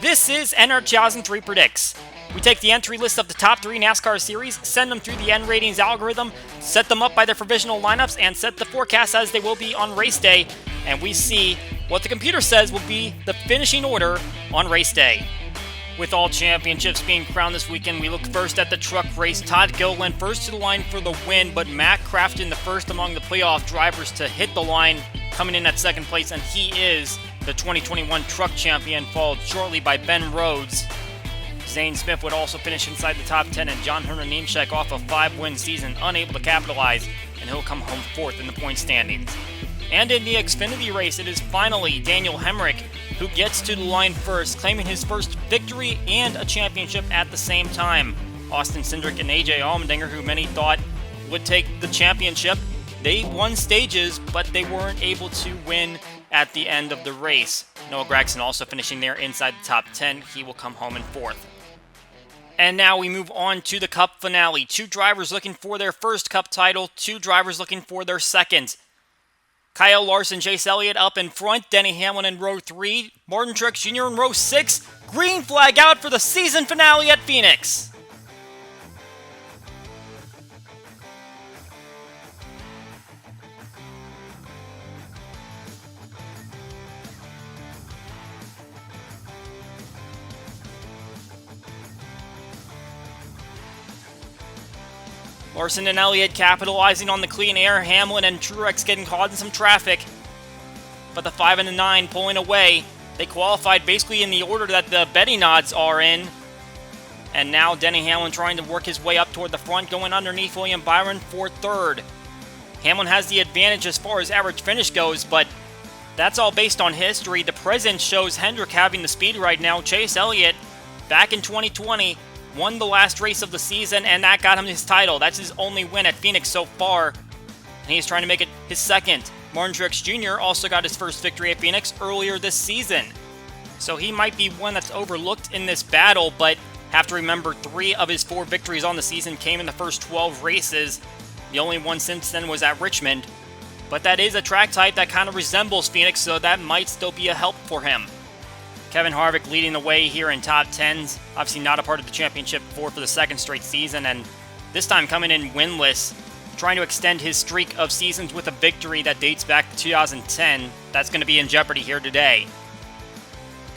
This is NR2003 Predicts. We take the entry list of the top 3 NASCAR series, send them through the N ratings algorithm, set them up by their provisional lineups, and set the forecast as they will be on race day, and we see what the computer says will be the finishing order on race day. With all championships being crowned this weekend, we look first at the truck race. Todd Gilliland first to the line for the win, but Matt Crafton the first among the playoff drivers to hit the line, coming in at second place, and he is the 2021 truck champion, followed shortly by Ben Rhodes. Zane Smith would also finish inside the top 10, and John Hunter Nemechek off a 5-win season, unable to capitalize, and he'll come home fourth in the point standings. And in the Xfinity race, it is finally Daniel Hemrick who gets to the line first, claiming his first victory and a championship at the same time. Austin Cindric and AJ Allmendinger, who many thought would take the championship, they won stages, but they weren't able to win at the end of the race. Noah Gragson also finishing there inside the top 10. He will come home in fourth. And now we move on to the Cup finale. 2 drivers looking for their first Cup title, 2 drivers looking for their second. Kyle Larson, Chase Elliott up in front, Denny Hamlin in row 3, Martin Truex Jr. in row 6. Green flag out for the season finale at Phoenix. Larson and Elliott capitalizing on the clean air. Hamlin and Truex getting caught in some traffic. But the 5 and the 9 pulling away. They qualified basically in the order that the betting odds are in. And now Denny Hamlin trying to work his way up toward the front, going underneath William Byron for third. Hamlin has the advantage as far as average finish goes, but that's all based on history. The present shows Hendrick having the speed right now. Chase Elliott, back in 2020, won the last race of the season, and that got him his title. That's his only win at Phoenix so far, and he's trying to make it his second. Martin Truex Jr. also got his first victory at Phoenix earlier this season, so he might be one that's overlooked in this battle, but have to remember 3 of his 4 victories on the season came in the first 12 races. The only one since then was at Richmond, but that is a track type that kind of resembles Phoenix, so that might still be a help for him. Kevin Harvick leading the way here in top 10s. Obviously not a part of the championship for the second straight season, and this time coming in winless, trying to extend his streak of seasons with a victory that dates back to 2010. That's going to be in jeopardy here today.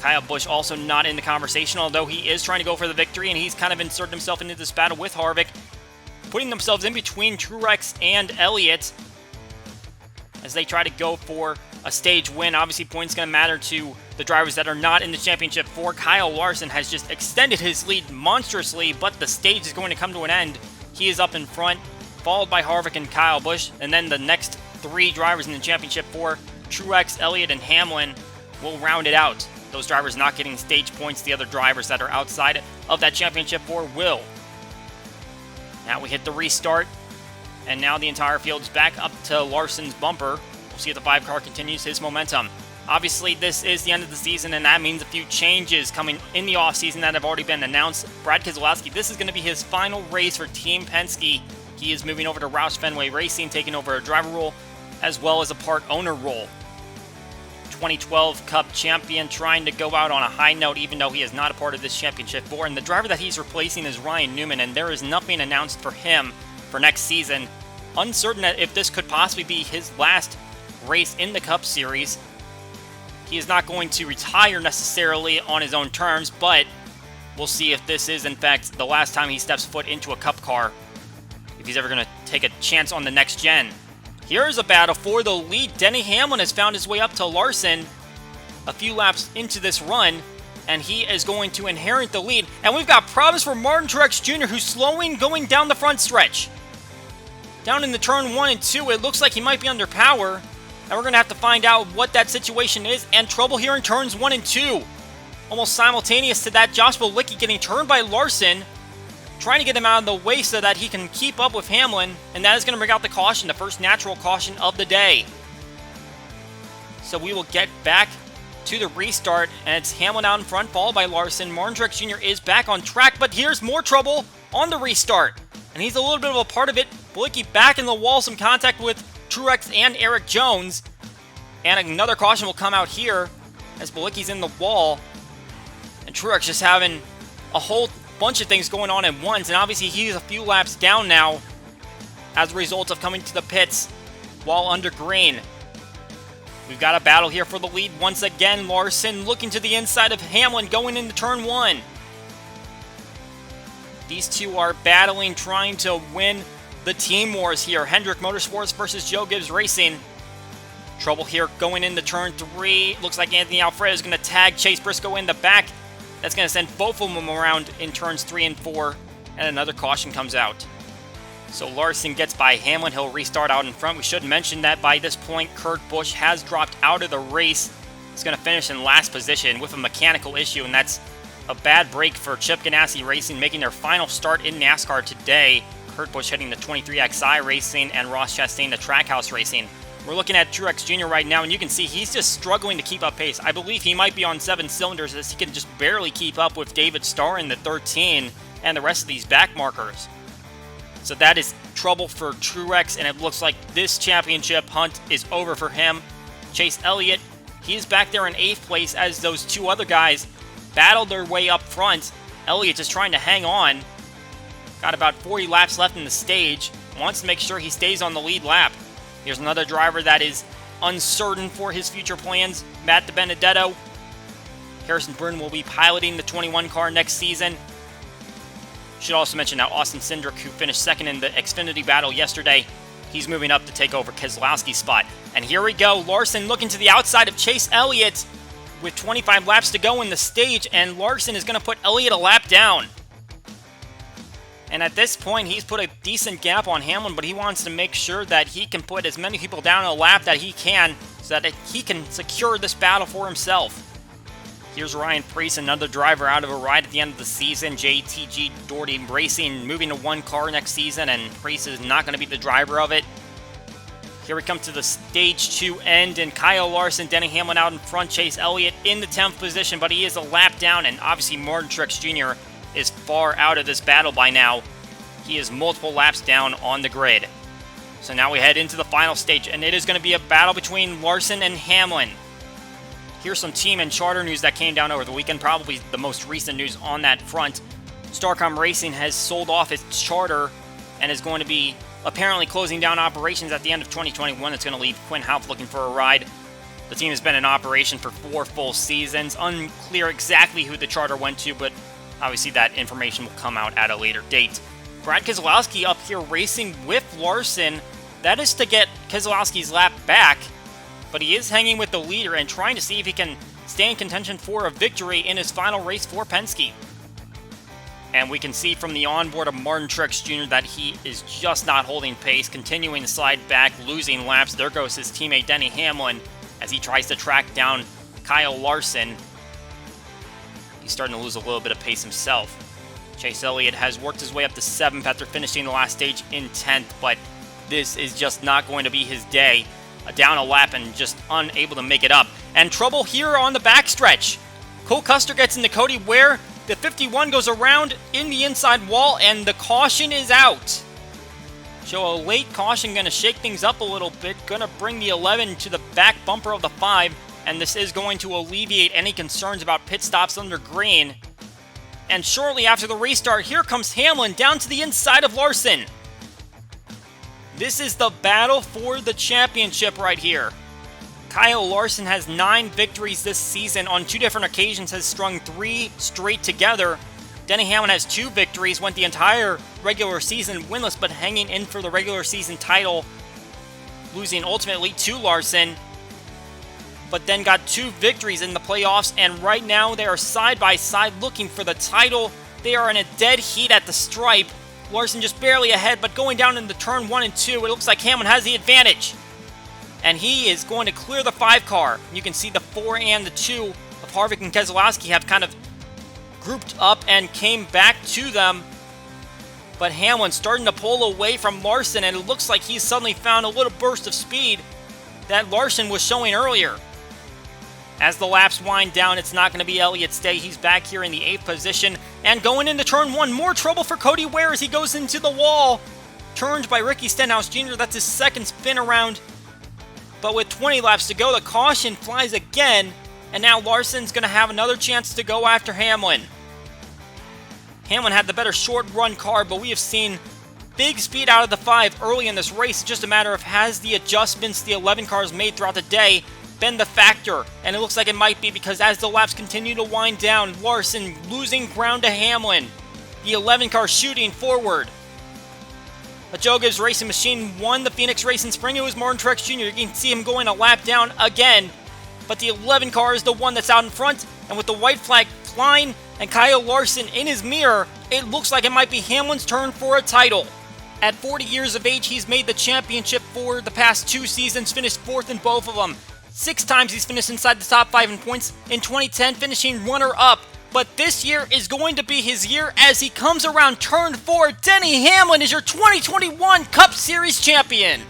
Kyle Busch also not in the conversation, although he is trying to go for the victory, and he's kind of inserted himself into this battle with Harvick, putting themselves in between Truex and Elliott as they try to go for a stage win. Obviously, points going to matter to the drivers that are not in the championship four. Kyle Larson has just extended his lead monstrously, but the stage is going to come to an end. He is up in front, followed by Harvick and Kyle Busch, and then the next 3 drivers in the championship four, Truex, Elliott, and Hamlin, will round it out. Those drivers not getting stage points, the other drivers that are outside of that championship four will. Now we hit the restart, and now the entire field is back up to Larson's bumper. We'll see if the 5 car continues his momentum. Obviously, this is the end of the season, and that means a few changes coming in the offseason that have already been announced. Brad Keselowski, this is going to be his final race for Team Penske. He is moving over to Roush Fenway Racing, taking over a driver role as well as a part owner role. 2012 Cup champion, trying to go out on a high note, even though he is not a part of this championship four. And the driver that he's replacing is Ryan Newman, and there is nothing announced for him for next season. Uncertain if this could possibly be his last race in the Cup Series. He is not going to retire necessarily on his own terms, but we'll see if this is, in fact, the last time he steps foot into a Cup car, if he's ever going to take a chance on the next gen. Here's a battle for the lead. Denny Hamlin has found his way up to Larson a few laps into this run, and he is going to inherit the lead. And we've got problems for Martin Truex Jr., who's slowing going down the front stretch. Down in the turn 1 and 2, it looks like he might be under power. And we're going to have to find out what that situation is. And trouble here in turns 1 and 2. Almost simultaneous to that, Josh Bilicki getting turned by Larson, trying to get him out of the way so that he can keep up with Hamlin. And that is going to bring out the caution, the first natural caution of the day. So we will get back to the restart. And it's Hamlin out in front, followed by Larson. Martin Truex Jr. is back on track, but here's more trouble on the restart. And he's a little bit of a part of it. Bilicki back in the wall, some contact with Truex and Eric Jones. And another caution will come out here as Bilicki's in the wall. And Truex just having a whole bunch of things going on at once, and obviously he's a few laps down now as a result of coming to the pits while under green. We've got a battle here for the lead once again. Larson looking to the inside of Hamlin going into turn 1. These two are battling, trying to win the team wars here. Hendrick Motorsports versus Joe Gibbs Racing. Trouble here going into turn 3. Looks like Anthony Alfredo is going to tag Chase Briscoe in the back. That's going to send both of them around in turns 3 and 4. And another caution comes out. So Larson gets by Hamlin. He'll restart out in front. We should mention that by this point, Kurt Busch has dropped out of the race. He's going to finish in last position with a mechanical issue, and that's a bad break for Chip Ganassi Racing, making their final start in NASCAR today. Kurt Busch heading to 23XI Racing and Ross Chastain to Trackhouse Racing. We're looking at Truex Jr. right now, and you can see he's just struggling to keep up pace. I believe he might be on 7 cylinders as he can just barely keep up with David Starr in the 13 and the rest of these back markers. So that is trouble for Truex, and it looks like this championship hunt is over for him. Chase Elliott, he's back there in 8th place as those two other guys battled their way up front. Elliott just trying to hang on. Got about 40 laps left in the stage. Wants to make sure he stays on the lead lap. Here's another driver that is uncertain for his future plans, Matt DiBenedetto. Harrison Burton will be piloting the 21 car next season. Should also mention now Austin Cindric, who finished second in the Xfinity battle yesterday. He's moving up to take over Keselowski's spot. And here we go. Larson looking to the outside of Chase Elliott with 25 laps to go in the stage, and Larson is going to put Elliott a lap down. And at this point, he's put a decent gap on Hamlin, but he wants to make sure that he can put as many people down a lap that he can so that he can secure this battle for himself. Here's Ryan Preece, another driver out of a ride at the end of the season. JTG Doherty Racing moving to 1 car next season, and Preece is not going to be the driver of it. Here we come to the stage 2 end, and Kyle Larson, Denny Hamlin out in front, Chase Elliott in the 10th position, but he is a lap down, and obviously Martin Truex Jr. is far out of this battle by now. He is multiple laps down on the grid. So now we head into the final stage, and it is going to be a battle between Larson and Hamlin. Here's some team and charter news that came down over the weekend, probably the most recent news on that front. Starcom Racing has sold off its charter and is going to be apparently closing down operations at the end of 2021. It's going to leave Quinn Houff looking for a ride. The team has been in operation for 4 full seasons. Unclear exactly who the charter went to, but obviously that information will come out at a later date. Brad Keselowski up here racing with Larson. That is to get Keselowski's lap back, but he is hanging with the leader and trying to see if he can stay in contention for a victory in his final race for Penske. And we can see from the onboard of Martin Truex Jr. that he is just not holding pace, continuing to slide back, losing laps. There goes his teammate Denny Hamlin as he tries to track down Kyle Larson. He's starting to lose a little bit of pace himself. Chase Elliott has worked his way up to 7th after finishing the last stage in 10th, but this is just not going to be his day. Down a lap and just unable to make it up. And trouble here on the backstretch. Cole Custer gets into Cody Ware. The 51 goes around in the inside wall, and the caution is out. So a late caution going to shake things up a little bit. Going to bring the 11 to the back bumper of the 5. And this is going to alleviate any concerns about pit stops under green. And shortly after the restart, here comes Hamlin down to the inside of Larson. This is the battle for the championship right here. Kyle Larson has 9 victories this season. On 2 different occasions has strung 3 straight together. Denny Hamlin has 2 victories, went the entire regular season winless, but hanging in for the regular season title, losing ultimately to Larson, but then got 2 victories in the playoffs, and right now they are side by side looking for the title. They are in a dead heat at the stripe. Larson just barely ahead, but going down into turn 1 and 2, it looks like Hamlin has the advantage. And he is going to clear the 5 car. You can see the 4 and the 2 of Harvick and Keselowski have kind of grouped up and came back to them. But Hamlin starting to pull away from Larson, and it looks like he's suddenly found a little burst of speed that Larson was showing earlier. As the laps wind down, it's not going to be Elliott's day. He's back here in the 8th position. And going into turn 1, more trouble for Cody Ware as he goes into the wall. Turned by Ricky Stenhouse Jr. That's his 2nd spin around. But with 20 laps to go, the caution flies again. and now Larson's going to have another chance to go after Hamlin. Hamlin had the better short run car, but we have seen big speed out of the 5 early in this race. It's just a matter of has the adjustments the 11 cars made throughout the day been the factor, and it looks like it might be, because as the laps continue to wind down, Larson losing ground to Hamlin. The 11 car shooting forward. A Joe Gibbs Racing Machine won the Phoenix race in spring. It was Martin Truex Jr. You can see him going a lap down again, but the 11 car is the one that's out in front, and with the white flag flying and Kyle Larson in his mirror, it looks like it might be Hamlin's turn for a title. At 40 years of age, he's made the championship for the past 2 seasons, finished 4th in both of them. 6 times he's finished inside the top 5 in points, in 2010 finishing runner-up. But this year is going to be his year as he comes around turn 4. Denny Hamlin is your 2021 Cup Series champion.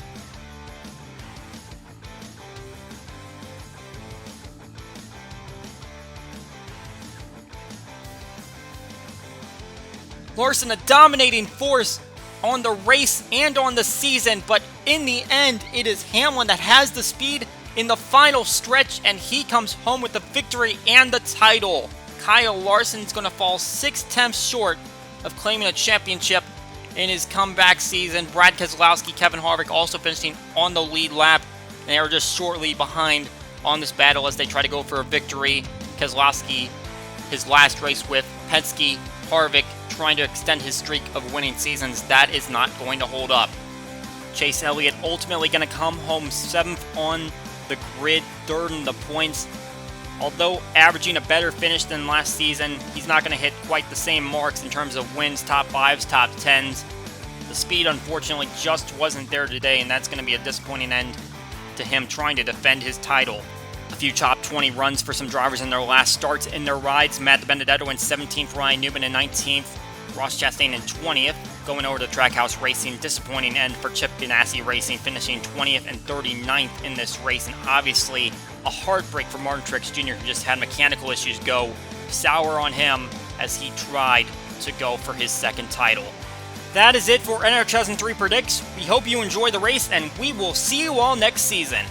Larson, a dominating force on the race and on the season, but in the end, it is Hamlin that has the speed in the final stretch, and he comes home with the victory and the title. Kyle Larson is going to fall 6/10 short of claiming a championship in his comeback season. Brad Keselowski, Kevin Harvick also finishing on the lead lap. They are just shortly behind on this battle as they try to go for a victory. Keselowski, his last race with Penske, Harvick trying to extend his streak of winning seasons. That is not going to hold up. Chase Elliott ultimately going to come home 7th on the grid, 3rd in the points. Although averaging a better finish than last season, he's not going to hit quite the same marks in terms of wins, top 5s, top 10s. The speed, unfortunately, just wasn't there today, and that's going to be a disappointing end to him trying to defend his title. A few top 20 runs for some drivers in their last starts in their rides. Matt Benedetto in 17th, Ryan Newman in 19th, Ross Chastain in 20th. Going over to Trackhouse Racing, disappointing end for Chip Ganassi Racing, finishing 20th and 39th in this race, and obviously a heartbreak for Martin Truex Jr., who just had mechanical issues go sour on him as he tried to go for his 2nd title. That is it for NR2003 Predicts. We hope you enjoy the race, and we will see you all next season.